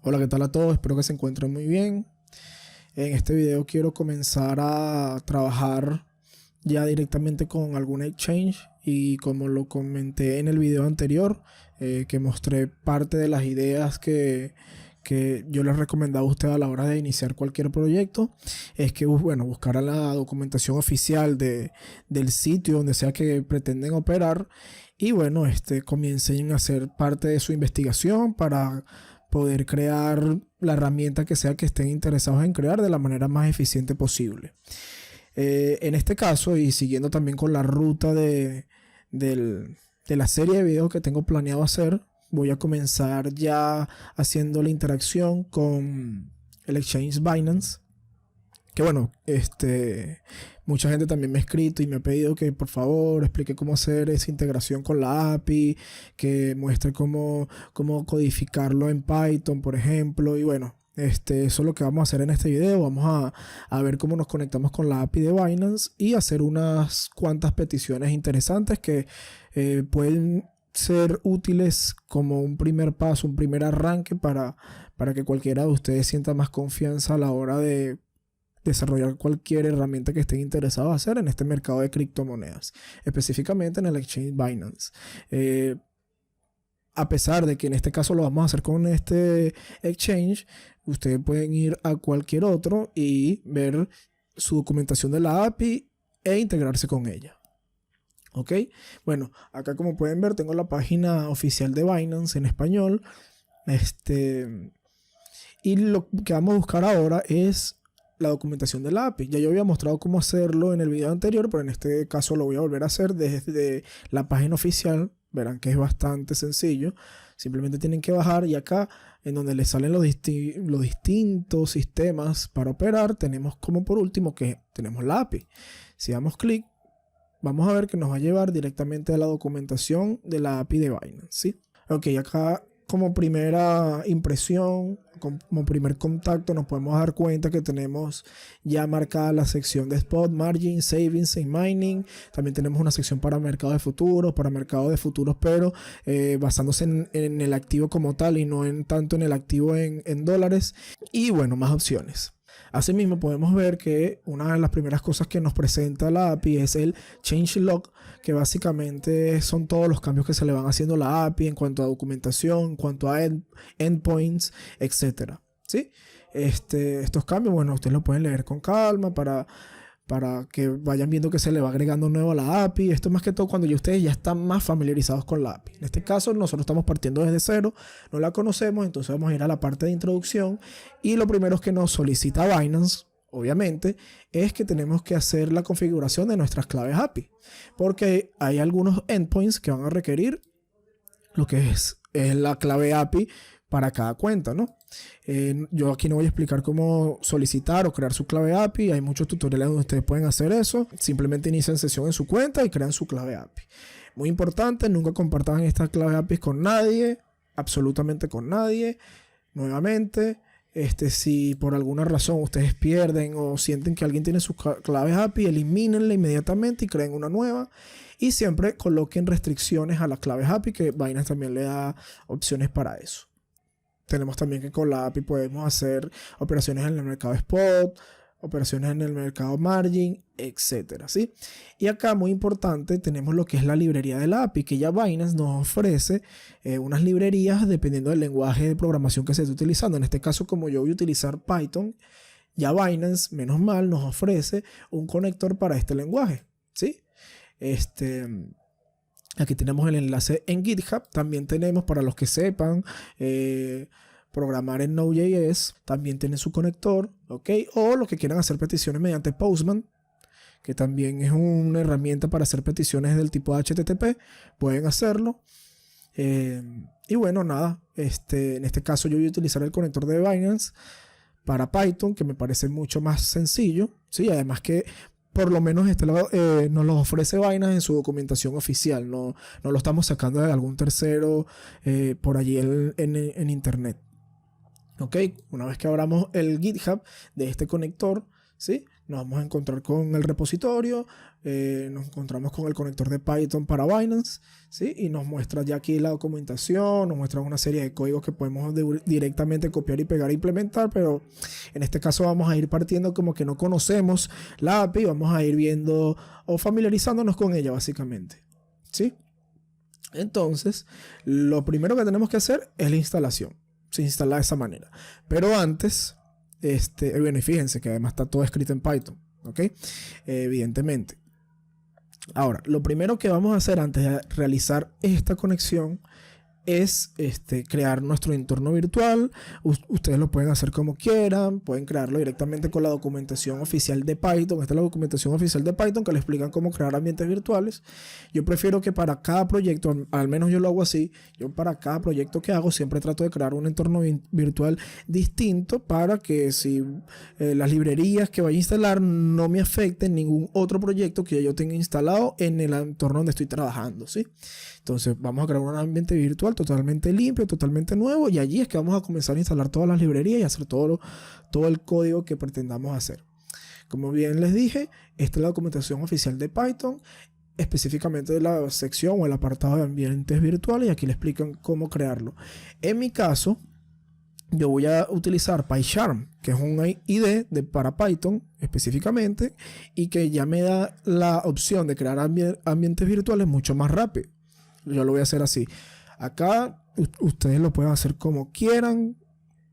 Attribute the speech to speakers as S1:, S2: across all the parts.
S1: Hola, ¿qué tal a todos? Espero que se encuentren muy bien. En este video quiero comenzar a trabajar ya directamente con algún exchange y como lo comenté en el video anterior, que mostré parte de las ideas que yo les recomendaba a ustedes a la hora de iniciar cualquier proyecto, es que buscaran la documentación oficial del sitio donde sea que pretenden operar y comiencen a hacer parte de su investigación para poder crear la herramienta que sea que estén interesados en crear de la manera más eficiente posible. En este caso, y siguiendo también con la ruta de la serie de videos que tengo planeado hacer, voy a comenzar ya haciendo la interacción con el exchange Binance. Que mucha gente también me ha escrito y me ha pedido que por favor explique cómo hacer esa integración con la API, que muestre cómo codificarlo en Python, por ejemplo. Y bueno, eso es lo que vamos a hacer en este video. Vamos a ver cómo nos conectamos con la API de Binance y hacer unas cuantas peticiones interesantes que pueden ser útiles como un primer paso, un primer arranque para que cualquiera de ustedes sienta más confianza a la hora de desarrollar cualquier herramienta que estén interesados en hacer en este mercado de criptomonedas, específicamente en el exchange Binance. A pesar de que en este caso lo vamos a hacer con este exchange, ustedes pueden ir a cualquier otro y ver su documentación de la API e integrarse con ella. Ok, bueno, acá como pueden ver tengo la página oficial de Binance en español. Y lo que vamos a buscar ahora es la documentación de la API. Ya yo había mostrado cómo hacerlo en el video anterior, pero en este caso lo voy a volver a hacer desde la página oficial. Verán que es bastante sencillo. Simplemente tienen que bajar y acá en donde les salen los distintos sistemas para operar, tenemos como por último que tenemos la API. Si damos clic, vamos a ver que nos va a llevar directamente a la documentación de la API de Binance, ¿sí? Ok, acá como primera impresión, como primer contacto, nos podemos dar cuenta que tenemos ya marcada la sección de Spot, Margin, Savings y Mining. También tenemos una sección para mercado de futuros, pero basándose en el activo como tal y no tanto en el activo en dólares. Y bueno, más opciones. Asimismo podemos ver que una de las primeras cosas que nos presenta la API es el changelog, que básicamente son todos los cambios que se le van haciendo a la API en cuanto a documentación, en cuanto a endpoints, etc. ¿Sí? Estos cambios, bueno, ustedes lo pueden leer con calma para que vayan viendo que se le va agregando nuevo a la API. Esto más que todo cuando ustedes ya están más familiarizados con la API. En este caso nosotros estamos partiendo desde cero, no la conocemos, entonces vamos a ir a la parte de introducción y lo primero que nos solicita Binance, obviamente, es que tenemos que hacer la configuración de nuestras claves API, porque hay algunos endpoints que van a requerir lo que es la clave API para cada cuenta, ¿no? Yo aquí no voy a explicar cómo solicitar o crear su clave API. Hay muchos tutoriales donde ustedes pueden hacer eso. Simplemente inician sesión en su cuenta y crean su clave API. Muy importante, nunca compartan estas claves API con nadie, absolutamente con nadie. Nuevamente, si por alguna razón ustedes pierden o sienten que alguien tiene sus claves API, elimínenla inmediatamente y creen una nueva. Y siempre coloquen restricciones a las claves API, que Binance también le da opciones para eso. Tenemos también que con la API podemos hacer operaciones en el mercado Spot, operaciones en el mercado Margin, etcétera, ¿sí? Y acá, muy importante, tenemos lo que es la librería de la API, que ya Binance nos ofrece unas librerías dependiendo del lenguaje de programación que se esté utilizando. En este caso, como yo voy a utilizar Python, ya Binance, menos mal, nos ofrece un conector para este lenguaje, ¿sí? Aquí tenemos el enlace en GitHub. También tenemos, para los que sepan programar en Node.js, también tienen su conector, ¿ok? O los que quieran hacer peticiones mediante Postman, que también es una herramienta para hacer peticiones del tipo HTTP, pueden hacerlo. Y bueno, nada, en este caso yo voy a utilizar el conector de Binance para Python, que me parece mucho más sencillo, ¿sí? Además que por lo menos nos lo ofrece Binance en su documentación oficial, no lo estamos sacando de algún tercero por allí en internet. Ok, una vez que abramos el GitHub de este conector, ¿sí? nos vamos a encontrar con el repositorio, nos encontramos con el conector de Python para Binance, ¿sí? Y nos muestra ya aquí la documentación, nos muestra una serie de códigos que podemos directamente copiar y pegar e implementar, pero en este caso vamos a ir partiendo como que no conocemos la API, vamos a ir viendo o familiarizándonos con ella básicamente, ¿sí? Entonces, lo primero que tenemos que hacer es la instalación. Se instala de esa manera. Pero antes, bueno, y fíjense que además está todo escrito en Python, ¿ok? Evidentemente. Ahora, lo primero que vamos a hacer antes de realizar esta conexión es crear nuestro entorno virtual. Ustedes lo pueden hacer como quieran, pueden crearlo directamente con la documentación oficial de Python. Esta es la documentación oficial de Python que le explican cómo crear ambientes virtuales. Yo prefiero que para cada proyecto, al menos yo lo hago así, yo para cada proyecto que hago siempre trato de crear un entorno virtual distinto para que si las librerías que vaya a instalar no me afecten ningún otro proyecto que yo tenga instalado en el entorno donde estoy trabajando, ¿sí? Entonces vamos a crear un ambiente virtual totalmente limpio, totalmente nuevo, y allí es que vamos a comenzar a instalar todas las librerías y hacer todo el código que pretendamos hacer. Como bien les dije, esta es la documentación oficial de Python, específicamente de la sección o el apartado de ambientes virtuales, y aquí le explican cómo crearlo. En mi caso, yo voy a utilizar PyCharm, que es un IDE para Python específicamente, y que ya me da la opción de crear ambientes virtuales mucho más rápido. Yo lo voy a hacer así. Acá ustedes lo pueden hacer como quieran.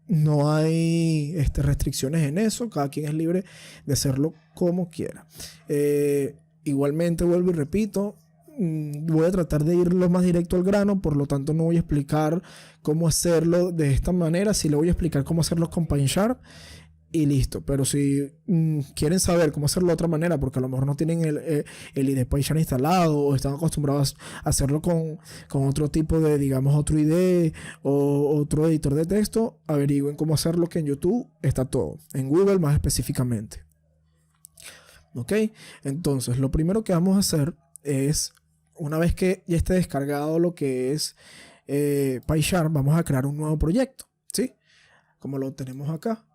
S1: No hay restricciones en eso. Cada quien es libre de hacerlo como quiera. Igualmente, vuelvo y repito, voy a tratar de ir lo más directo al grano. Por lo tanto, no voy a explicar cómo hacerlo de esta manera. Sí le voy a explicar cómo hacerlo con PyCharm y listo. Pero si quieren saber cómo hacerlo de otra manera, porque a lo mejor no tienen el IDE PyCharm instalado o están acostumbrados a hacerlo con otro tipo de, digamos, otro IDE o otro editor de texto, averigüen cómo hacerlo, que en YouTube está todo, en Google más específicamente. Ok, entonces lo primero que vamos a hacer es, una vez que ya esté descargado lo que es PyCharm, vamos a crear un nuevo proyecto, ¿sí? Como lo tenemos acá.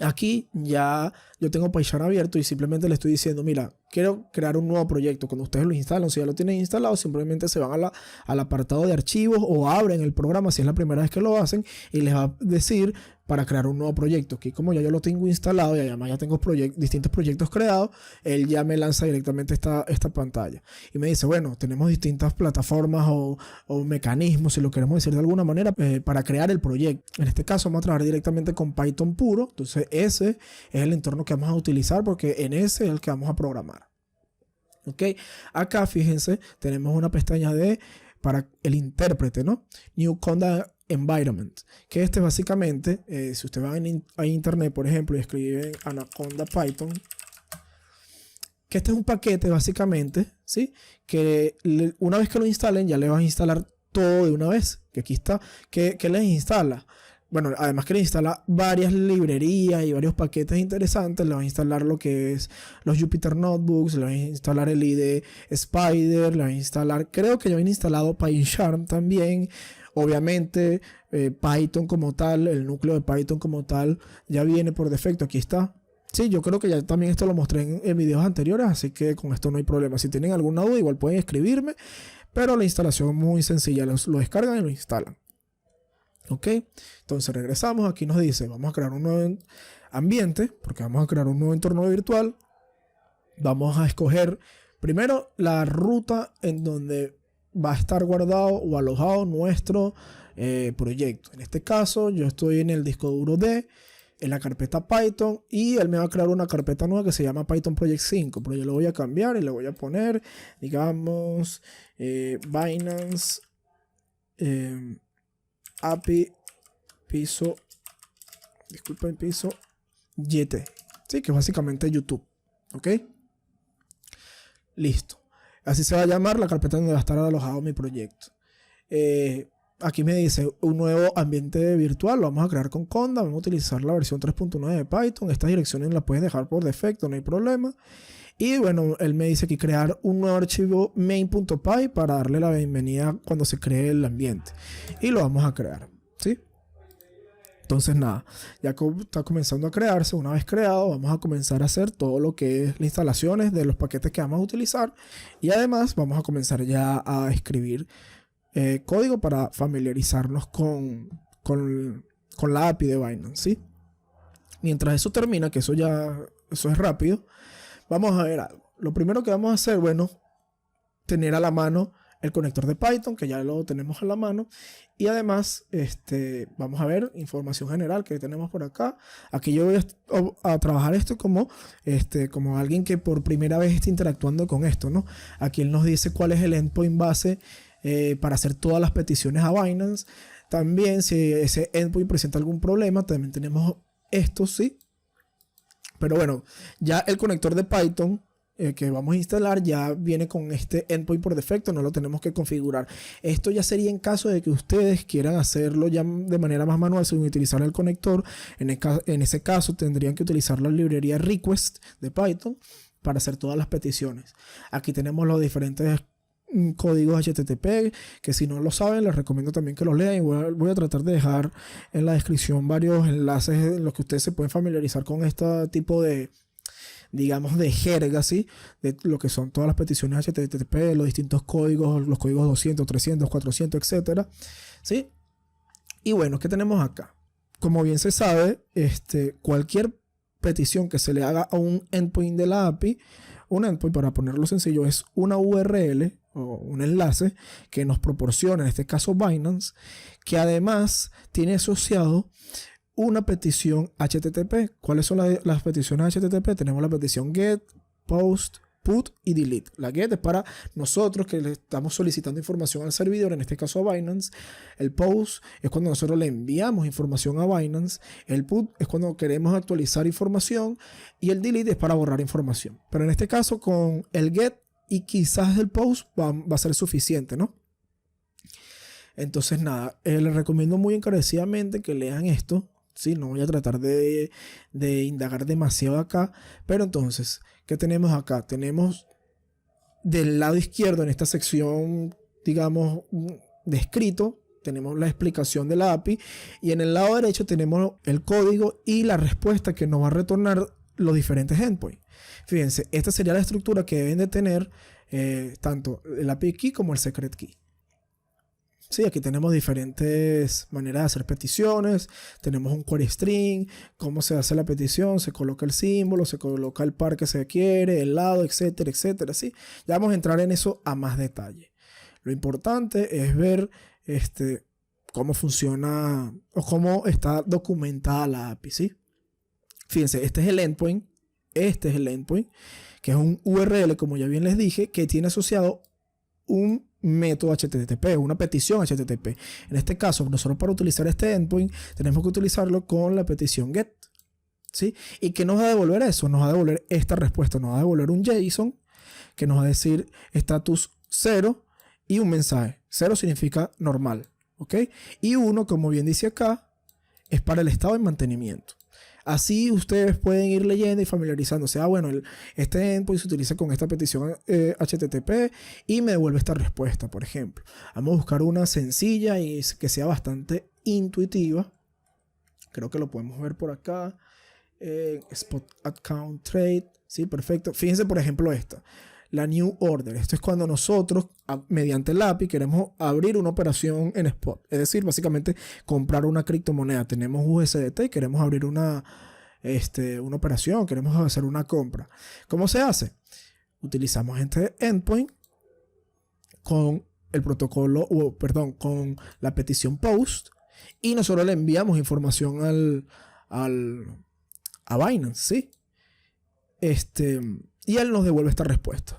S1: Aquí ya yo tengo PyCharm abierto y simplemente le estoy diciendo, mira, quiero crear un nuevo proyecto. Cuando ustedes lo instalan, si ya lo tienen instalado, simplemente se van al apartado de archivos o abren el programa si es la primera vez que lo hacen y les va a decir para crear un nuevo proyecto. Aquí como ya yo lo tengo instalado y además ya tengo distintos proyectos creados, él ya me lanza directamente esta pantalla. Y me dice, bueno, tenemos distintas plataformas o mecanismos, si lo queremos decir de alguna manera, para crear el proyecto. En este caso vamos a trabajar directamente con Python puro. Entonces ese es el entorno que vamos a utilizar porque en ese es el que vamos a programar. Ok, acá fíjense, tenemos una pestaña para el intérprete, ¿no? New Conda Environment, que básicamente, si ustedes van a internet, por ejemplo, y escriben Anaconda Python, que este es un paquete básicamente, ¿sí? Que una vez que lo instalen, ya le van a instalar todo de una vez, que aquí está, que les instala. Bueno, además que le instala varias librerías y varios paquetes interesantes, le va a instalar lo que es los Jupyter Notebooks, le va a instalar el IDE Spider, le va a instalar, creo que ya han instalado PyCharm también. Obviamente Python como tal, el núcleo de Python como tal, ya viene por defecto, aquí está. Sí, yo creo que ya también esto lo mostré en videos anteriores, así que con esto no hay problema. Si tienen alguna duda, igual pueden escribirme, pero la instalación es muy sencilla, lo descargan y lo instalan. Ok, entonces regresamos, aquí nos dice, vamos a crear un nuevo ambiente, porque vamos a crear un nuevo entorno virtual. Vamos a escoger primero la ruta en donde va a estar guardado o alojado nuestro proyecto. En este caso, yo estoy en el disco duro D, en la carpeta Python, y él me va a crear una carpeta nueva que se llama Python Project 5, pero yo lo voy a cambiar y le voy a poner, digamos, Binance API piso YT, sí, que es básicamente YouTube. Ok, listo, así se va a llamar la carpeta donde va a estar alojado mi proyecto. Aquí me dice un nuevo ambiente virtual, lo vamos a crear con Conda, vamos a utilizar la versión 3.9 de Python. Estas direcciones las puedes dejar por defecto, no hay problema. Y bueno, él me dice que crear un nuevo archivo main.py para darle la bienvenida cuando se cree el ambiente. Y lo vamos a crear, ¿sí? Entonces nada, ya está comenzando a crearse. Una vez creado, vamos a comenzar a hacer todo lo que es las instalaciones de los paquetes que vamos a utilizar. Y además vamos a comenzar ya a escribir código para familiarizarnos con la API de Binance, ¿sí? Mientras eso termina, que eso es rápido, vamos a ver algo. Lo primero que vamos a hacer, bueno, tener a la mano el conector de Python, que ya lo tenemos a la mano. Y además, vamos a ver información general que tenemos por acá. Aquí yo voy a trabajar esto como alguien que por primera vez está interactuando con esto, ¿no? Aquí él nos dice cuál es el endpoint base para hacer todas las peticiones a Binance. También, si ese endpoint presenta algún problema, también tenemos esto, ¿sí? Pero bueno, ya el conector de Python que vamos a instalar ya viene con este endpoint por defecto, no lo tenemos que configurar. Esto ya sería en caso de que ustedes quieran hacerlo ya de manera más manual sin utilizar el conector. En ese caso tendrían que utilizar la librería request de Python para hacer todas las peticiones. Aquí tenemos los diferentes códigos HTTP, que si no lo saben les recomiendo también que los lean, y voy a tratar de dejar en la descripción varios enlaces en los que ustedes se pueden familiarizar con este tipo de, digamos, de jerga, ¿sí? De lo que son todas las peticiones HTTP, los distintos códigos, los códigos 200, 300, 400, etcétera, ¿sí? Y bueno, ¿qué tenemos acá? Como bien se sabe, cualquier petición que se le haga a un endpoint de la API, un endpoint, para ponerlo sencillo, es una URL o un enlace que nos proporciona, en este caso Binance, que además tiene asociado una petición HTTP. ¿Cuáles son las peticiones HTTP? Tenemos la petición GET, POST, PUT y DELETE. La GET es para nosotros que le estamos solicitando información al servidor, en este caso a Binance. El POST es cuando nosotros le enviamos información a Binance. El PUT es cuando queremos actualizar información. Y el DELETE es para borrar información. Pero en este caso, con el GET y quizás el POST va a ser suficiente, ¿no? Entonces nada, les recomiendo muy encarecidamente que lean esto. Sí, no voy a tratar de indagar demasiado acá. Pero entonces, ¿qué tenemos acá? Tenemos del lado izquierdo, en esta sección, digamos, de escrito, tenemos la explicación de la API. Y en el lado derecho tenemos el código y la respuesta que nos va a retornar los diferentes endpoints. Fíjense, esta sería la estructura que deben de tener tanto el API key como el secret key. Sí, aquí tenemos diferentes maneras de hacer peticiones. Tenemos un query string, cómo se hace la petición, se coloca el símbolo, se coloca el par que se quiere, el lado, etcétera, etcétera. ¿Sí? Ya vamos a entrar en eso a más detalle. Lo importante es ver cómo funciona o cómo está documentada la API. ¿Sí? Fíjense, este es el endpoint, que es un URL, como ya bien les dije, que tiene asociado un método HTTP, una petición HTTP. En este caso, nosotros para utilizar este endpoint tenemos que utilizarlo con la petición GET, ¿sí? ¿Y qué nos va a devolver eso? Nos va a devolver esta respuesta, nos va a devolver un JSON que nos va a decir status 0 y un mensaje. 0 significa normal, ¿ok? Y 1, como bien dice acá, es para el estado de mantenimiento. Así ustedes pueden ir leyendo y familiarizándose. Bueno, este endpoint se utiliza con esta petición HTTP y me devuelve esta respuesta, por ejemplo. Vamos a buscar una sencilla y que sea bastante intuitiva. Creo que lo podemos ver por acá. Spot Account Trade. Sí, perfecto. Fíjense, por ejemplo, esta. La New Order. Esto es cuando nosotros, mediante el API, queremos abrir una operación en Spot. Es decir, básicamente comprar una criptomoneda. Tenemos USDT y queremos abrir una operación, queremos hacer una compra. ¿Cómo se hace? Utilizamos este endpoint con el protocolo, con la petición POST, y nosotros le enviamos información a Binance, ¿sí? Y él nos devuelve esta respuesta.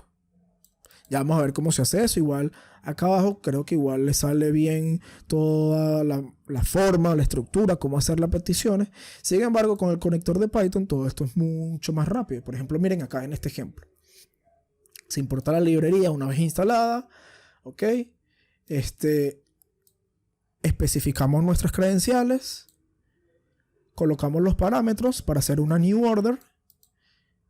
S1: Ya vamos a ver cómo se hace eso. Igual acá abajo creo que igual le sale bien toda la forma, la estructura, cómo hacer las peticiones. Sin embargo, con el conector de Python todo esto es mucho más rápido. Por ejemplo, miren acá en este ejemplo. Se importa la librería una vez instalada. Ok. Especificamos nuestras credenciales. Colocamos los parámetros para hacer una new order.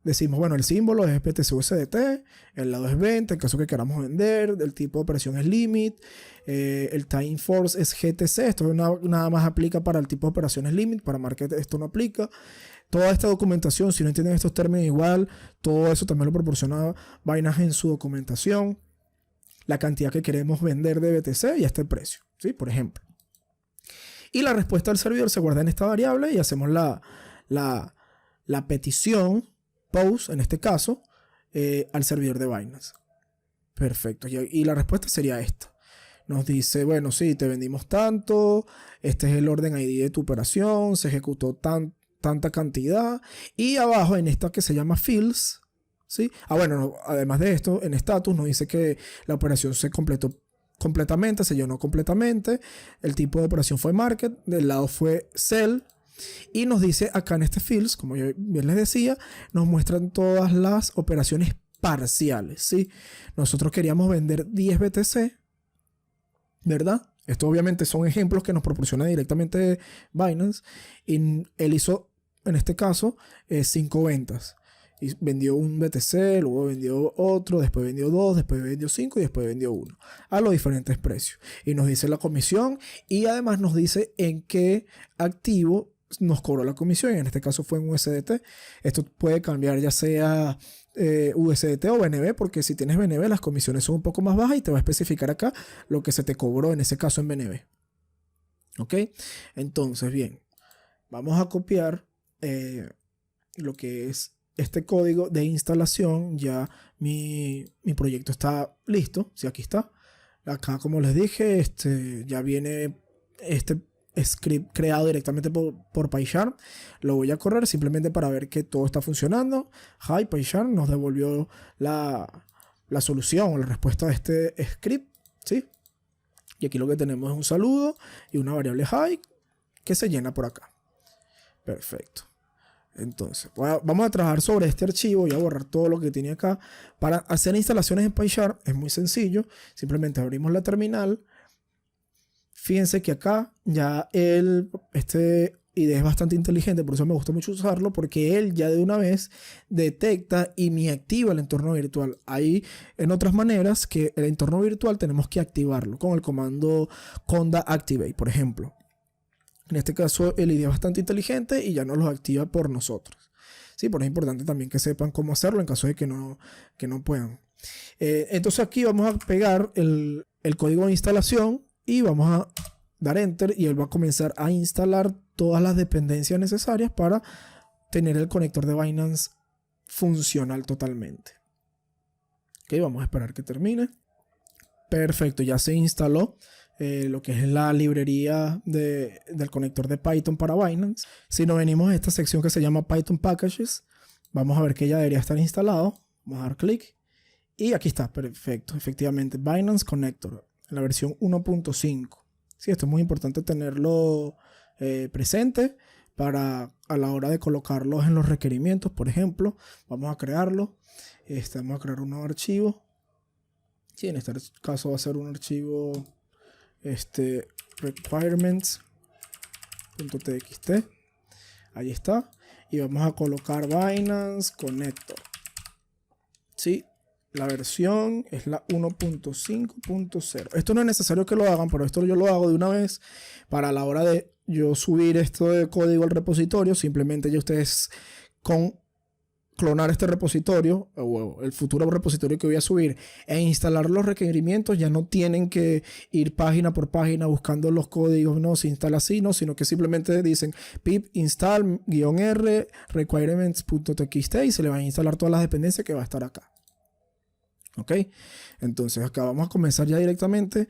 S1: decimos, bueno, el símbolo es BTC-USDT, el lado es venta, en caso que queramos vender, el tipo de operación es limit, el time force es GTC, esto nada más aplica para el tipo de operaciones limit, para market esto no aplica. Toda esta documentación, si no entienden estos términos igual, todo eso también lo proporciona Binance en su documentación. La cantidad que queremos vender de BTC y este precio, ¿sí? Por ejemplo. Y la respuesta del servidor se guarda en esta variable y hacemos la petición, post en este caso, al servidor de Binance. Perfecto. Y la respuesta sería esta. Nos dice, bueno, sí, te vendimos tanto, este es el orden ID de tu operación, se ejecutó tanta cantidad. Y abajo en esta que se llama fields, ¿sí? Bueno, no, además de esto, en status nos dice que la operación se completó completamente, se llenó completamente. El tipo de operación fue market, del lado fue sell. Y nos dice acá en este fields, como yo bien les decía, nos muestran todas las operaciones parciales, ¿sí? Nosotros queríamos vender 10 BTC, ¿verdad? Esto obviamente son ejemplos que nos proporciona directamente Binance. Y él hizo, en este caso, 5 ventas. Y vendió un BTC, luego vendió otro, después vendió 2, después vendió 5 y después vendió 1. A los diferentes precios. Y nos dice la comisión y además nos dice en qué activo nos cobró la comisión. Y en este caso fue en USDT. Esto puede cambiar ya sea USDT o BNB, porque si tienes BNB las comisiones son un poco más bajas y te va a especificar acá lo que se te cobró en ese caso en BNB. ¿Ok? Entonces, bien. Vamos a copiar lo que es este código de instalación. Ya mi proyecto está listo. Sí, aquí está. Acá, como les dije, ya viene este script creado directamente por PyCharm. Lo voy a correr simplemente para ver que todo está funcionando. Hi, PyCharm nos devolvió la solución o la respuesta de este script, ¿sí? Y aquí lo que tenemos es un saludo y una variable hi que se llena por acá. Perfecto. Entonces, vamos a trabajar sobre este archivo. Voy a borrar todo lo que tiene acá. Para hacer instalaciones en PyCharm es muy sencillo. Simplemente abrimos la terminal. Fíjense que acá ya este IDE es bastante inteligente, por eso me gusta mucho usarlo, porque él ya de una vez detecta y me activa el entorno virtual. Hay en otras maneras que el entorno virtual tenemos que activarlo con el comando conda activate, por ejemplo. En este caso el IDE es bastante inteligente y ya nos lo activa por nosotros. Sí, pero es importante también que sepan cómo hacerlo en caso de que no puedan. Entonces aquí vamos a pegar el código de instalación. Y vamos a dar enter y él va a comenzar a instalar todas las dependencias necesarias para tener el conector de Binance funcional totalmente. Ok, vamos a esperar que termine. Perfecto, ya se instaló lo que es la librería del conector de Python para Binance. Si nos venimos a esta sección que se llama Python Packages, vamos a ver que ya debería estar instalado. Vamos a dar clic y aquí está, perfecto, efectivamente, Binance Connector. La versión 1.5. Sí, esto es muy importante tenerlo presente para a la hora de colocarlos en los requerimientos. Por ejemplo, vamos a crearlo. Vamos a crear un nuevo archivo. Sí, en este caso va a ser un archivo requirements.txt. Ahí está. Y vamos a colocar Binance Connector. Sí. La versión es la 1.5.0. Esto no es necesario que lo hagan, pero esto yo lo hago de una vez para la hora de yo subir esto de código al repositorio. Simplemente ya ustedes con clonar este repositorio o el futuro repositorio que voy a subir e instalar los requerimientos, ya no tienen que ir página por página buscando los códigos, no se instala así, no, sino que simplemente dicen pip install -r requirements.txt y se le van a instalar todas las dependencias que va a estar acá. Ok, entonces acá vamos a comenzar ya directamente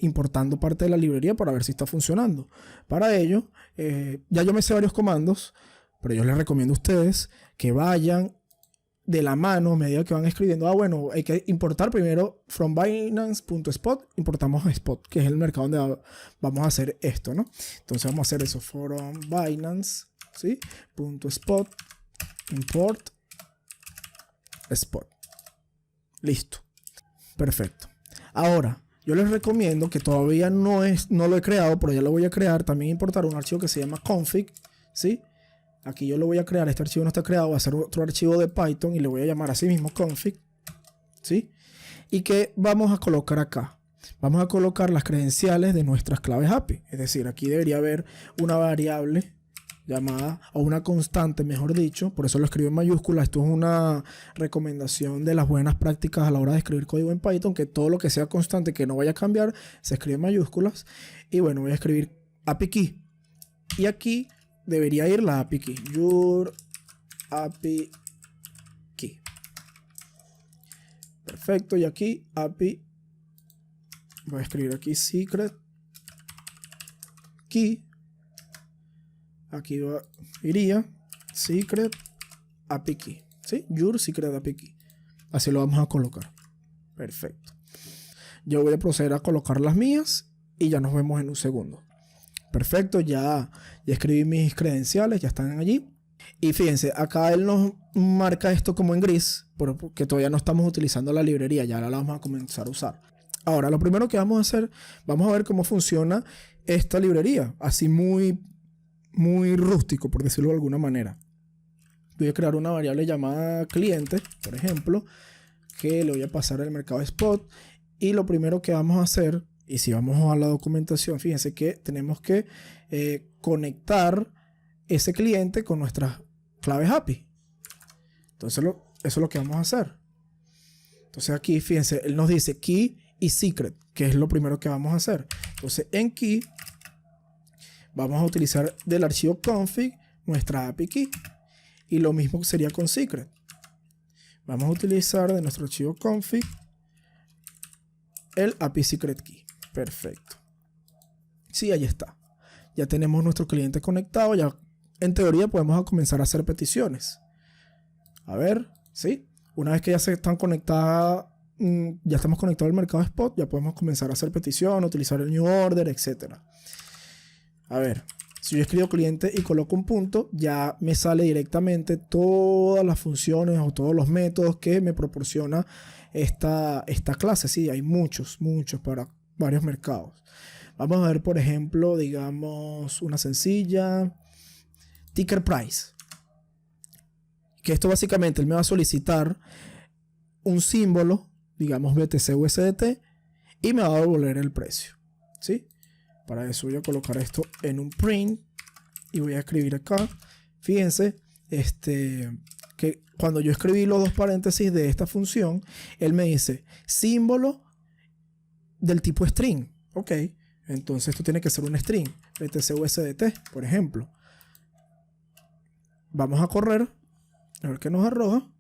S1: importando parte de la librería para ver si está funcionando. Para ello, ya yo me sé varios comandos, pero yo les recomiendo a ustedes que vayan de la mano a medida que van escribiendo. Bueno, hay que importar primero from binance.spot, importamos spot, que es el mercado donde vamos a hacer esto, ¿no? Entonces vamos a hacer eso, from binance, ¿sí? .spot, import, spot. Listo. Perfecto. Ahora, yo les recomiendo que todavía no lo he creado, pero ya lo voy a crear. También importar un archivo que se llama config, ¿sí? Aquí yo lo voy a crear, este archivo no está creado, va a ser otro archivo de Python y le voy a llamar así mismo config, ¿sí? ¿Y qué vamos a colocar acá? Vamos a colocar las credenciales de nuestras claves API. Es decir, aquí debería haber una variable llamada, o una constante, mejor dicho, por eso lo escribo en mayúsculas. Esto es una recomendación de las buenas prácticas a la hora de escribir código en Python, que todo lo que sea constante, que no vaya a cambiar, se escribe en mayúsculas. Y bueno, voy a escribir API key. Y aquí debería ir la API key. Your API key. Perfecto, y aquí API. Voy a escribir aquí secret key. Aquí iría secret API key, ¿sí? Your secret API key. Así lo vamos a colocar. Perfecto. Yo voy a proceder a colocar las mías y ya nos vemos en un segundo. Perfecto, ya escribí mis credenciales, ya están allí. Y fíjense, acá él nos marca esto como en gris, porque todavía no estamos utilizando la librería, ya la vamos a comenzar a usar. Ahora, lo primero que vamos a hacer, vamos a ver cómo funciona esta librería, así muy rústico, por decirlo de alguna manera. Voy a crear una variable llamada cliente, por ejemplo, que le voy a pasar al mercado spot. Y lo primero que vamos a hacer, y si vamos a la documentación, fíjense que tenemos que conectar ese cliente con nuestras claves API. Entonces eso es lo que vamos a hacer. Entonces aquí, fíjense, él nos dice key y secret, que es lo primero que vamos a hacer. Entonces en key vamos a utilizar del archivo config nuestra API key. Y lo mismo sería con secret. Vamos a utilizar de nuestro archivo config el API secret key. Perfecto. Sí, ahí está. Ya tenemos nuestro cliente conectado. Ya en teoría podemos comenzar a hacer peticiones. A ver, ¿sí? Una vez que ya se están conectadas, ya estamos conectados al mercado spot, ya podemos comenzar a hacer petición, utilizar el new order, etc. A ver, si yo escribo cliente y coloco un punto, ya me sale directamente todas las funciones o todos los métodos que me proporciona esta clase. Sí, hay muchos para varios mercados. Vamos a ver, por ejemplo, digamos, una sencilla, ticker price. Que esto básicamente él me va a solicitar un símbolo, digamos BTC USDT, y me va a devolver el precio, ¿sí? Para eso voy a colocar esto en un print y voy a escribir acá. Fíjense, que cuando yo escribí los dos paréntesis de esta función, él me dice símbolo del tipo string. Ok, entonces esto tiene que ser un string, BTC USDT, por ejemplo. Vamos a correr, a ver qué nos arroja.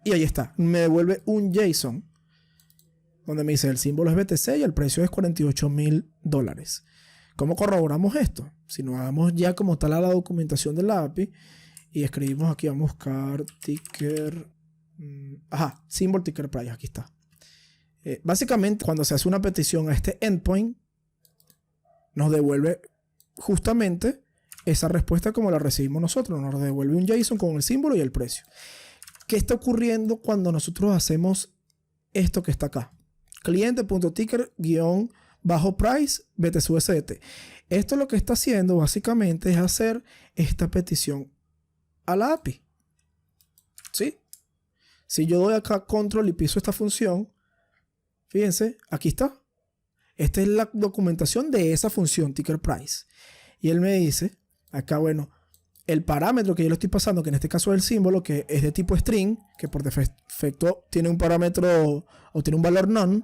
S1: Y ahí está, me devuelve un JSON donde me dice el símbolo es BTC y el precio es $48,000. ¿Cómo corroboramos esto? Si nos vamos ya como tal a la documentación de la API y escribimos aquí, vamos a buscar ticker, symbol ticker price, aquí está. Básicamente, cuando se hace una petición a este endpoint, nos devuelve justamente esa respuesta como la recibimos nosotros. Nos devuelve un JSON con el símbolo y el precio. ¿Qué está ocurriendo cuando nosotros hacemos esto que está acá? Cliente.ticker_price BTC-USDT. Esto lo que está haciendo básicamente es hacer esta petición a la API. ¿Sí? Si yo doy acá control y piso esta función, fíjense, aquí está. Esta es la documentación de esa función ticker price. Y él me dice, acá, bueno, el parámetro que yo le estoy pasando, que en este caso es el símbolo, que es de tipo string, que por defecto tiene un parámetro o tiene un valor none,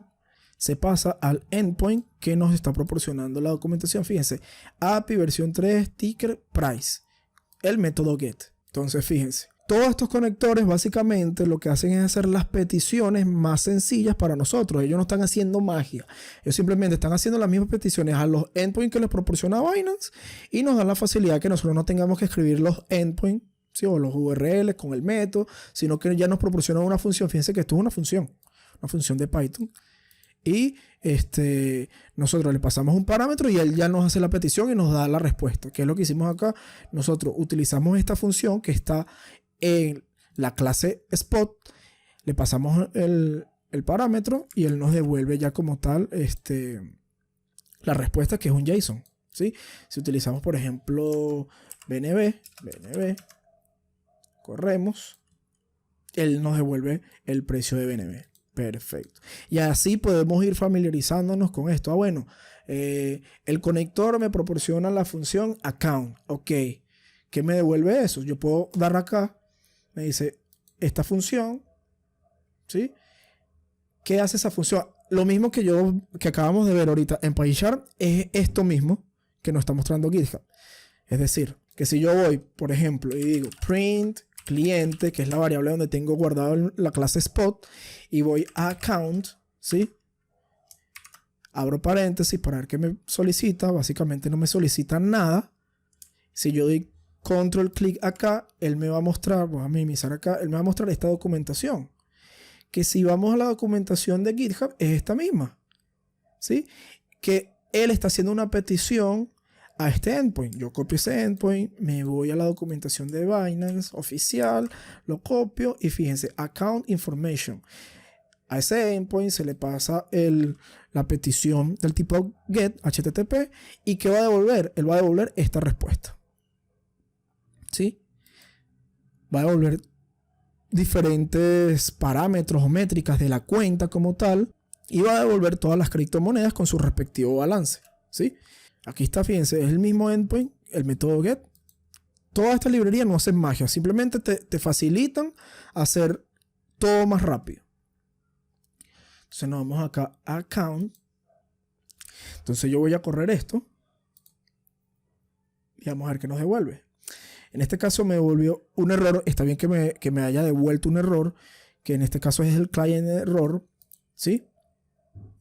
S1: se pasa al endpoint que nos está proporcionando la documentación. Fíjense, API versión 3 ticker price, el método get. Entonces, fíjense, todos estos conectores básicamente lo que hacen es hacer las peticiones más sencillas para nosotros. Ellos no están haciendo magia. Ellos simplemente están haciendo las mismas peticiones a los endpoints que les proporciona Binance y nos dan la facilidad que nosotros no tengamos que escribir los endpoints, ¿sí? O los URLs con el método, sino que ya nos proporciona una función. Fíjense que esto es una función de Python. Y nosotros le pasamos un parámetro y él ya nos hace la petición y nos da la respuesta. ¿Qué es lo que hicimos acá? Nosotros utilizamos esta función que está en la clase spot, le pasamos el parámetro y él nos devuelve ya como tal la respuesta, que es un JSON, ¿sí? Si utilizamos, por ejemplo, BNB, corremos, él nos devuelve el precio de BNB. Perfecto. Y así podemos ir familiarizándonos con esto. Bueno, el conector me proporciona la función account. Ok. ¿Qué me devuelve eso? Yo puedo dar acá. Me dice esta función. ¿Sí? ¿Qué hace esa función? Lo mismo que acabamos de ver ahorita en PyCharm es esto mismo que nos está mostrando GitHub. Es decir, que si yo voy, por ejemplo, y digo print cliente, que es la variable donde tengo guardado la clase spot, y voy a account, ¿sí? Abro paréntesis para ver qué me solicita. Básicamente no me solicita nada. Si yo doy control clic acá, él me va a mostrar, voy a minimizar acá, él me va a mostrar esta documentación. Que si vamos a la documentación de GitHub, es esta misma, ¿sí? Que él está haciendo una petición a este endpoint. Yo copio ese endpoint, me voy a la documentación de Binance oficial, lo copio y fíjense, account information. A ese endpoint se le pasa la petición del tipo GET, HTTP, y ¿qué va a devolver? Él va a devolver esta respuesta. ¿Sí? Va a devolver diferentes parámetros o métricas de la cuenta como tal, y va a devolver todas las criptomonedas con su respectivo balance. ¿Sí? Aquí está, fíjense, es el mismo endpoint, el método GET. Toda esta librería no hacen magia, simplemente te facilitan hacer todo más rápido. Entonces nos vamos acá a account. Entonces yo voy a correr esto y vamos a ver qué nos devuelve. En este caso me devolvió un error. Está bien que me haya devuelto un error, que en este caso es el client error, ¿sí?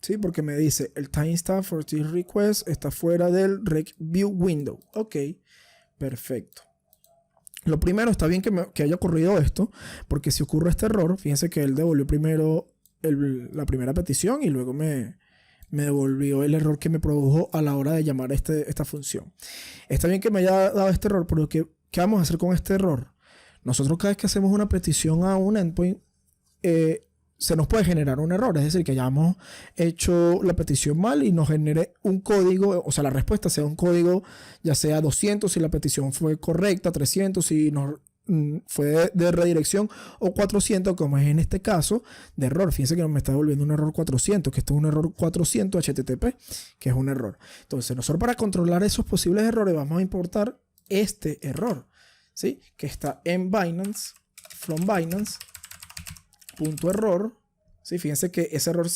S1: Sí, porque me dice el timestamp for this request está fuera del rec view window. Ok, perfecto. Lo primero, está bien que haya ocurrido esto, porque si ocurre este error, fíjense que él devolvió primero la primera petición y luego me devolvió el error que me produjo a la hora de llamar esta función. Está bien que me haya dado este error, pero ¿qué vamos a hacer con este error? Nosotros cada vez que hacemos una petición a un endpoint, se nos puede generar un error, es decir, que hayamos hecho la petición mal y nos genere un código, o sea, la respuesta sea un código, ya sea 200 si la petición fue correcta, 300 si nos fue de redirección, o 400 como es en este caso de error. Fíjense que me está devolviendo un error 400, que esto es un error 400 HTTP, que es un error. Entonces nosotros, para controlar esos posibles errores, vamos a importar este error, ¿sí? Que está en Binance, from Binance, punto error, ¿sí? Fíjense que ese error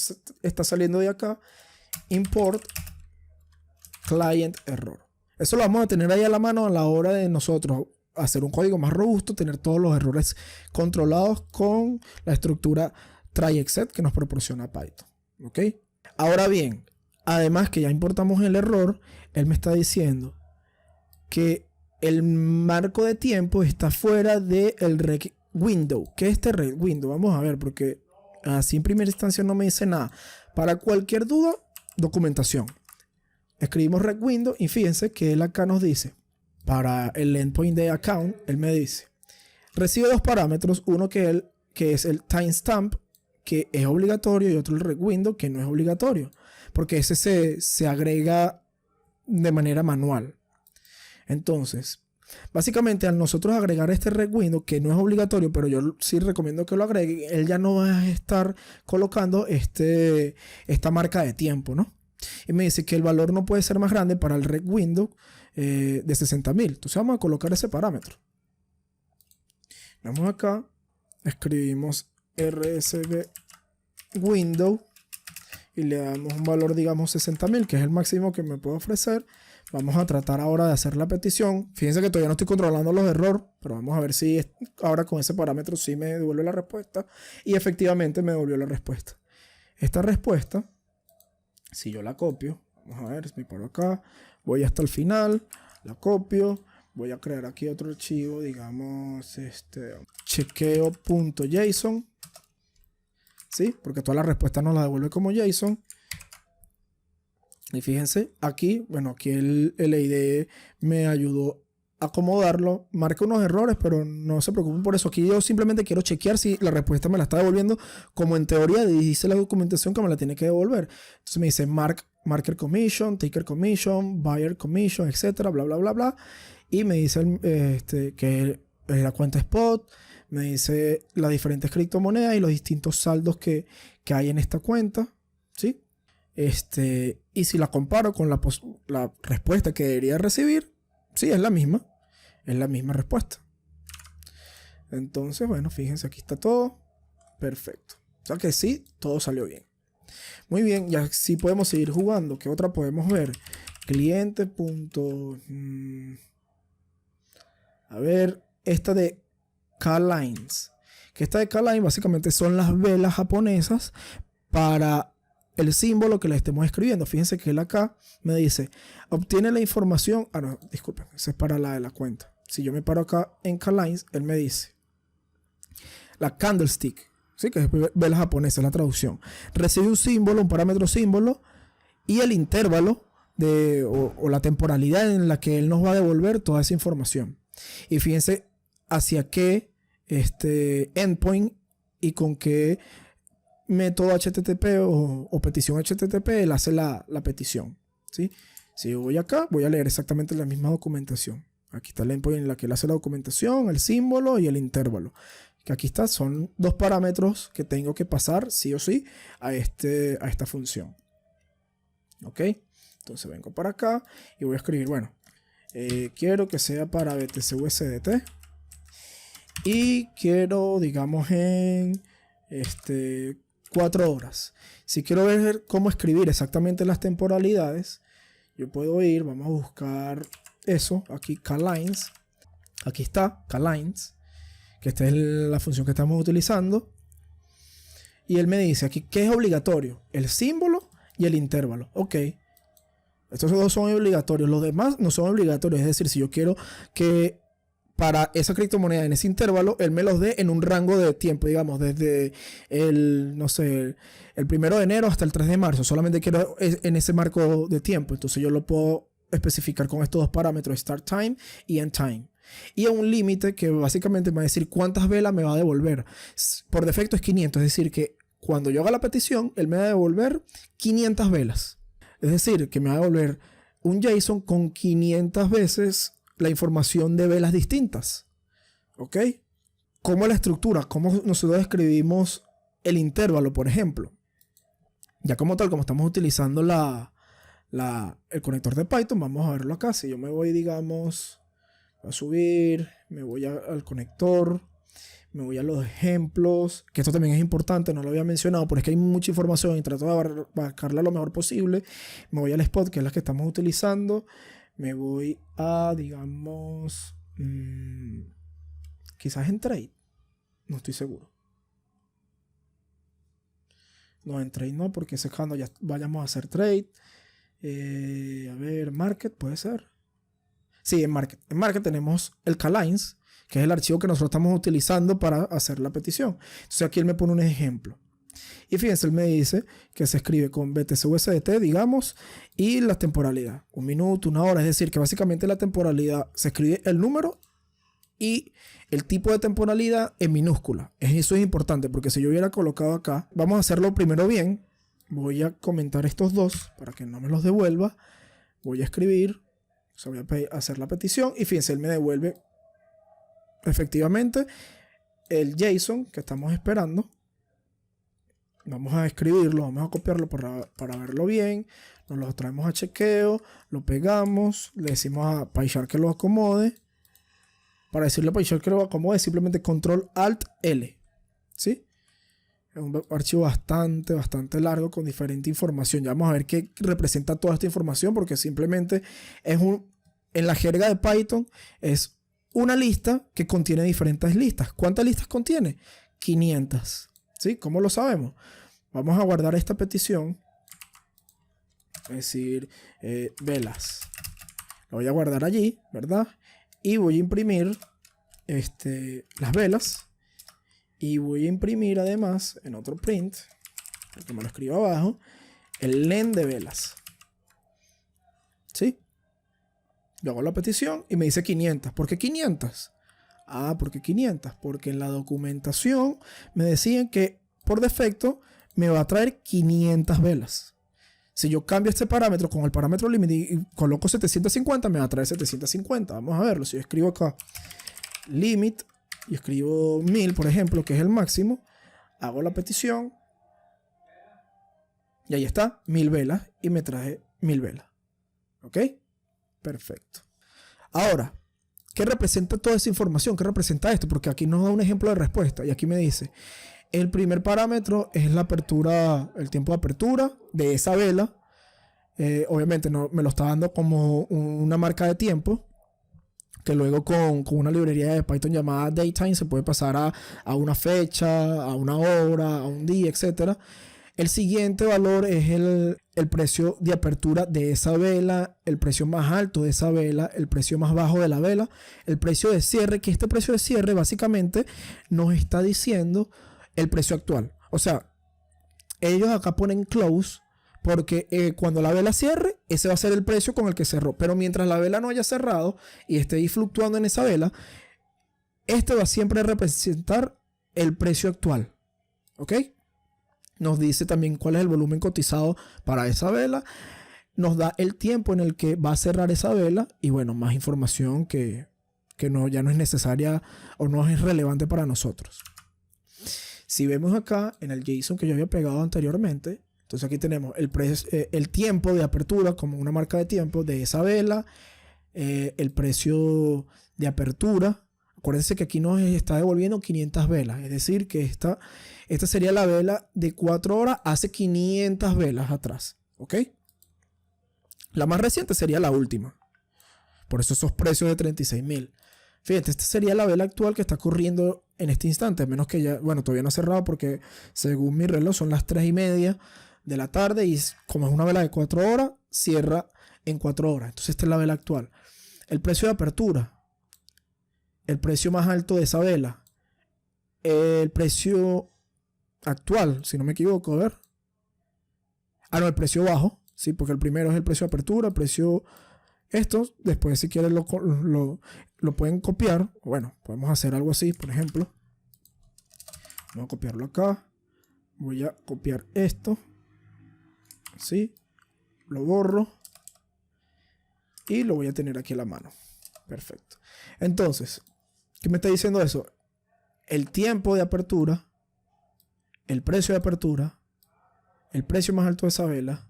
S1: está saliendo de acá, import client error. Eso lo vamos a tener ahí a la mano a la hora de nosotros hacer un código más robusto, tener todos los errores controlados con la estructura try-except que nos proporciona Python. ¿Ok? Ahora bien, además que ya importamos el error, él me está diciendo que el marco de tiempo está fuera del rec window. ¿Qué es este rec window? Vamos a ver, porque así en primera instancia no me dice nada. Para cualquier duda, documentación. Escribimos rec window y fíjense que él acá nos dice, para el endpoint de account, él me dice, recibe dos parámetros, uno que es el timestamp, que es obligatorio, y otro el rec window, que no es obligatorio, porque ese se agrega de manera manual. Entonces, básicamente, al nosotros agregar este rec window, que no es obligatorio, pero yo sí recomiendo que lo agregue, él ya no va a estar colocando esta marca de tiempo, ¿no? Y me dice que el valor no puede ser más grande para el rec window de 60.000. Entonces vamos a colocar ese parámetro. Vamos acá, escribimos rsv window y le damos un valor, digamos 60.000, que es el máximo que me puede ofrecer. Vamos a tratar ahora de hacer la petición. Fíjense que todavía no estoy controlando los errores, pero vamos a ver si ahora con ese parámetro sí me devuelve la respuesta. Y efectivamente me devolvió la respuesta. Esta respuesta, si yo la copio, vamos a ver, me paro acá, voy hasta el final, la copio, voy a crear aquí otro archivo, digamos, chequeo.json, ¿sí? Porque toda la respuesta nos la devuelve como JSON. Y fíjense, aquí, bueno, aquí el IDE me ayudó a acomodarlo. Marca unos errores, pero no se preocupen por eso. Aquí yo simplemente quiero chequear si la respuesta me la está devolviendo como en teoría dice la documentación que me la tiene que devolver. Entonces me dice mark Market Commission, Ticker Commission, Buyer Commission, etcétera, bla, bla, bla, bla. Y me dice que es la cuenta Spot, me dice las diferentes criptomonedas y los distintos saldos que hay en esta cuenta, ¿sí? Y si la comparo con la respuesta que debería recibir, sí, es la misma respuesta. Entonces, bueno, fíjense, aquí está todo perfecto. O sea que sí, todo salió bien. Muy bien, ya sí podemos seguir jugando. ¿Qué otra podemos ver? Cliente. A ver, esta de K-Lines. Que esta de K-Lines básicamente son las velas japonesas para el símbolo que le estemos escribiendo. Fíjense que él acá me dice, obtiene la información. Ah, no, disculpen, esa es para la de la cuenta. Si yo me paro acá en K-Lines, él me dice, la candlestick, ¿sí? Que es vela japonesa, la traducción. Recibe un símbolo, un parámetro símbolo, y el intervalo o la temporalidad en la que él nos va a devolver toda esa información. Y fíjense hacia qué endpoint y con qué método HTTP o petición HTTP él hace la petición, ¿sí? Si yo voy acá, voy a leer exactamente la misma documentación. Aquí está el endpoint en la que él hace la documentación, el símbolo y el intervalo. Que aquí está, son dos parámetros que tengo que pasar sí o sí a esta función. ¿Ok? Entonces vengo para acá y voy a escribir, bueno, quiero que sea para BTC-USDT y quiero, digamos, en 4 horas. Si quiero ver cómo escribir exactamente las temporalidades, yo puedo ir, vamos a buscar eso, aquí K-Lines, aquí está K-Lines, que esta es la función que estamos utilizando, y él me dice aquí que es obligatorio, el símbolo y el intervalo. Ok, estos dos son obligatorios, los demás no son obligatorios. Es decir, si yo quiero que para esa criptomoneda en ese intervalo, él me los dé en un rango de tiempo, digamos, desde el 1 de enero hasta el 3 de marzo. Solamente quiero en ese marco de tiempo. Entonces yo lo puedo especificar con estos dos parámetros, start time y end time. Y a un límite que básicamente me va a decir cuántas velas me va a devolver. Por defecto es 500, es decir, que cuando yo haga la petición, él me va a devolver 500 velas. Es decir, que me va a devolver un JSON con 500 veces la información de velas distintas. ¿Ok? ¿Cómo la estructura? ¿Cómo nosotros escribimos el intervalo, por ejemplo? Ya como tal, como estamos utilizando el conector de Python, vamos a verlo acá. Si yo me voy, digamos, a subir, me voy al conector, me voy a los ejemplos, que esto también es importante, no lo había mencionado, porque es que hay mucha información y trato de abarcarla lo mejor posible. Me voy al spot, que es la que estamos utilizando. Me voy a, digamos, quizás en trade. No estoy seguro. No, en trade no, porque ese es cuando ya vayamos a hacer trade. A ver, market puede ser. Sí, en market. En market tenemos el K-Lines, que es el archivo que nosotros estamos utilizando para hacer la petición. Entonces aquí él me pone un ejemplo. Y fíjense, él me dice que se escribe con BTC-USDT, digamos, y la temporalidad. 1 minuto, 1 hora. Es decir, que básicamente la temporalidad se escribe el número y el tipo de temporalidad en minúscula. Eso es importante, porque si yo hubiera colocado acá, vamos a hacerlo primero bien. Voy a comentar estos dos para que no me los devuelva. Voy a escribir, o sea, voy a hacer la petición y fíjense, él me devuelve efectivamente el JSON que estamos esperando. Vamos a escribirlo, vamos a copiarlo para verlo bien. Nos lo traemos a chequeo, lo pegamos, le decimos a PyCharm que lo acomode. Para decirle a PyCharm que lo acomode, simplemente Control Alt L. ¿Sí? Es un archivo bastante largo con diferente información. Ya vamos a ver qué representa toda esta información, porque simplemente es en la jerga de Python es una lista que contiene diferentes listas. ¿Cuántas listas contiene? 500. ¿Sí? ¿Cómo lo sabemos? Vamos a guardar esta petición. Es decir, velas. Lo voy a guardar allí, ¿verdad? Y voy a imprimir las velas. Y voy a imprimir además en otro print, que me lo escribo abajo, el len de velas. ¿Sí? Yo hago la petición y me dice 500. ¿Por qué 500? Ah, ¿por qué 500? Porque en la documentación me decían que por defecto me va a traer 500 velas. Si yo cambio este parámetro con el parámetro límite y coloco 750, me va a traer 750. Vamos a verlo. Si yo escribo acá limit y escribo 1000, por ejemplo, que es el máximo, hago la petición y ahí está, 1000 velas y me trae 1000 velas. ¿Ok? Perfecto. Ahora, ¿qué representa toda esa información? ¿Qué representa esto? Porque aquí nos da un ejemplo de respuesta y aquí me dice, el primer parámetro es la apertura, el tiempo de apertura de esa vela. Obviamente no, me lo está dando como una marca de tiempo, que luego con una librería de Python llamada datetime se puede pasar a una fecha, a una hora, a un día, etc. El siguiente valor es el precio de apertura de esa vela, el precio más alto de esa vela, el precio más bajo de la vela, el precio de cierre, que este precio de cierre básicamente nos está diciendo el precio actual. O sea, ellos acá ponen close porque cuando la vela cierre, ese va a ser el precio con el que cerró. Pero mientras la vela no haya cerrado y esté ahí fluctuando en esa vela, este va siempre a representar el precio actual. ¿Ok? Nos dice también cuál es el volumen cotizado para esa vela. Nos da el tiempo en el que va a cerrar esa vela. Y bueno, más información que no, ya no es necesaria o no es relevante para nosotros. Si vemos acá en el JSON que yo había pegado anteriormente, entonces aquí tenemos el tiempo de apertura como una marca de tiempo de esa vela, el precio de apertura. Acuérdense que aquí nos está devolviendo 500 velas, es decir, que esta sería la vela de 4 horas hace 500 velas atrás, ¿ok? La más reciente sería la última, por eso esos precios de 36.000. Fíjate, esta sería la vela actual que está corriendo en este instante, a menos que ya, bueno, todavía no ha cerrado porque según mi reloj son las 3:30 de la tarde y como es una vela de 4 horas, cierra en 4 horas. Entonces esta es la vela actual. El precio de apertura, el precio más alto de esa vela, el precio actual, si no me equivoco, a ver. No, el precio bajo, sí, porque el primero es el precio de apertura, el precio... Estos, después si quieren lo pueden copiar. Bueno, podemos hacer algo así, por ejemplo. Vamos a copiarlo acá. Voy a copiar esto. Así. Lo borro. Y lo voy a tener aquí a la mano. Perfecto. Entonces, ¿qué me está diciendo eso? El tiempo de apertura, el precio de apertura, el precio más alto de esa vela,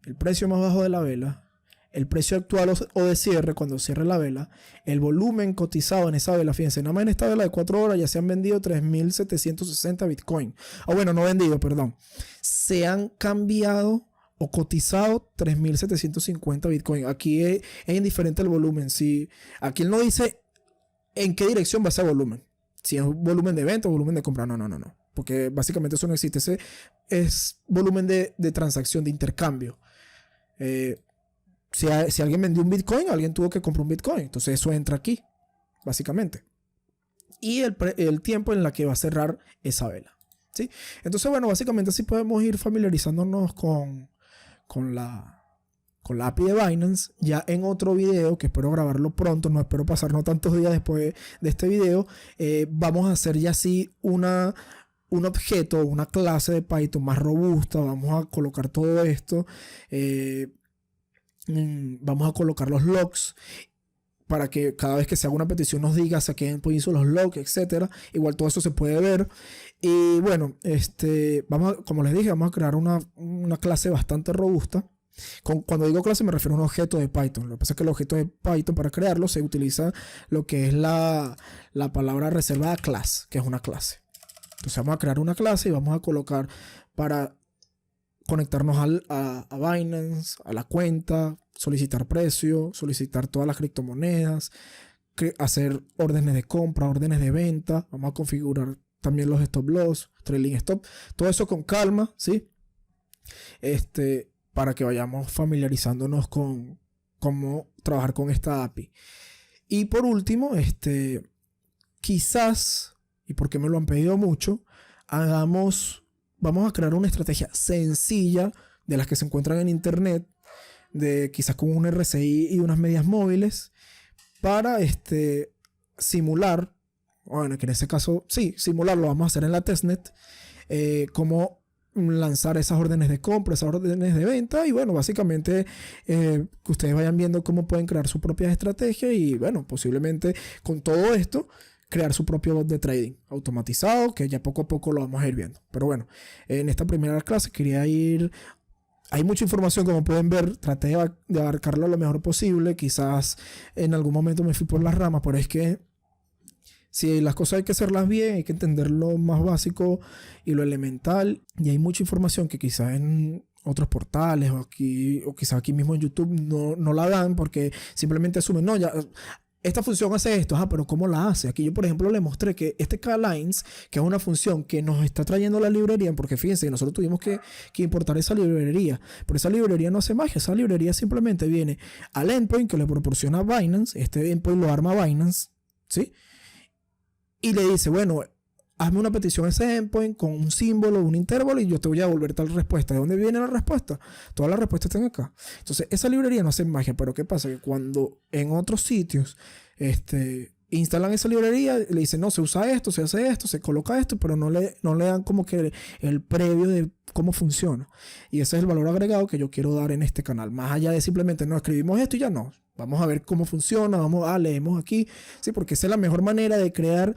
S1: el precio más bajo de la vela, el precio actual o de cierre cuando cierre la vela, el volumen cotizado en esa vela. Fíjense, nada más en esta vela de 4 horas ya se han vendido 3.760 Bitcoin. Bueno, no vendido, perdón. Se han cambiado o cotizado 3.750 Bitcoin. Aquí es indiferente el volumen. Si, aquí él no dice en qué dirección va ese volumen. Si es un volumen de venta o volumen de compra. No. Porque básicamente eso no existe. Ese es volumen de transacción, de intercambio. Si alguien vendió un Bitcoin, alguien tuvo que comprar un Bitcoin. Entonces eso entra aquí, básicamente. Y el tiempo en la que va a cerrar esa vela, ¿sí? Entonces, bueno, básicamente así podemos ir familiarizándonos con la API de Binance. Ya en otro video, que espero grabarlo pronto, no espero pasarnos tantos días después de este video, vamos a hacer ya así un objeto, una clase de Python más robusta. Vamos a colocar todo esto. Vamos a colocar los logs para que cada vez que se haga una petición nos diga a quién hizo los logs, etcétera. Igual todo eso se puede ver. Y bueno, como les dije, vamos a crear una clase bastante robusta. Cuando digo clase me refiero a un objeto de Python. Lo que pasa es que el objeto de Python, para crearlo, se utiliza lo que es la palabra reservada class, que es una clase. Entonces vamos a crear una clase y vamos a colocar para conectarnos a Binance, a la cuenta, solicitar precio, solicitar todas las criptomonedas, hacer órdenes de compra, órdenes de venta. Vamos a configurar también los stop loss, trailing stop, todo eso con calma, ¿sí? Para que vayamos familiarizándonos con cómo trabajar con esta API. Y por último, quizás, y porque me lo han pedido mucho, vamos a crear una estrategia sencilla de las que se encuentran en internet, quizás con un RSI y unas medias móviles, para simular, bueno, que en este caso, sí, simularlo, vamos a hacer en la testnet, cómo lanzar esas órdenes de compra, esas órdenes de venta y bueno, básicamente que ustedes vayan viendo cómo pueden crear su propia estrategia y bueno, posiblemente con todo esto crear su propio bot de trading automatizado que ya poco a poco lo vamos a ir viendo. Pero bueno, en esta primera clase quería ir... Hay mucha información, como pueden ver, traté de abarcarlo lo mejor posible, quizás en algún momento me fui por las ramas, pero es que si las cosas hay que hacerlas bien, hay que entender lo más básico y lo elemental. Y hay mucha información que quizás en otros portales o quizás aquí mismo en YouTube no la dan porque simplemente asumen, no, ya, esta función hace esto, pero ¿cómo la hace? Aquí yo, por ejemplo, le mostré que este K-Lines, que es una función que nos está trayendo la librería, porque fíjense, nosotros tuvimos que importar esa librería, pero esa librería no hace magia, esa librería simplemente viene al endpoint que le proporciona Binance, este endpoint lo arma Binance, ¿sí? Y le dice, bueno, hazme una petición a ese endpoint con un símbolo, un intervalo y yo te voy a devolver tal respuesta. ¿De dónde viene la respuesta? Todas las respuestas están acá. Entonces, esa librería no hace magia, pero ¿qué pasa? Que cuando en otros sitios instalan esa librería, le dicen, no, se usa esto, se hace esto, se coloca esto, pero no le dan como que el previo de cómo funciona. Y ese es el valor agregado que yo quiero dar en este canal. Más allá de simplemente, no, escribimos esto y ya no. Vamos a ver cómo funciona, leemos aquí, sí, porque esa es la mejor manera de crear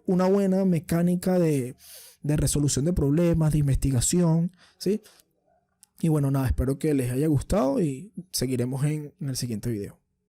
S1: una buena mecánica de resolución de problemas, de investigación, ¿sí? Y bueno, nada, espero que les haya gustado y seguiremos en el siguiente video.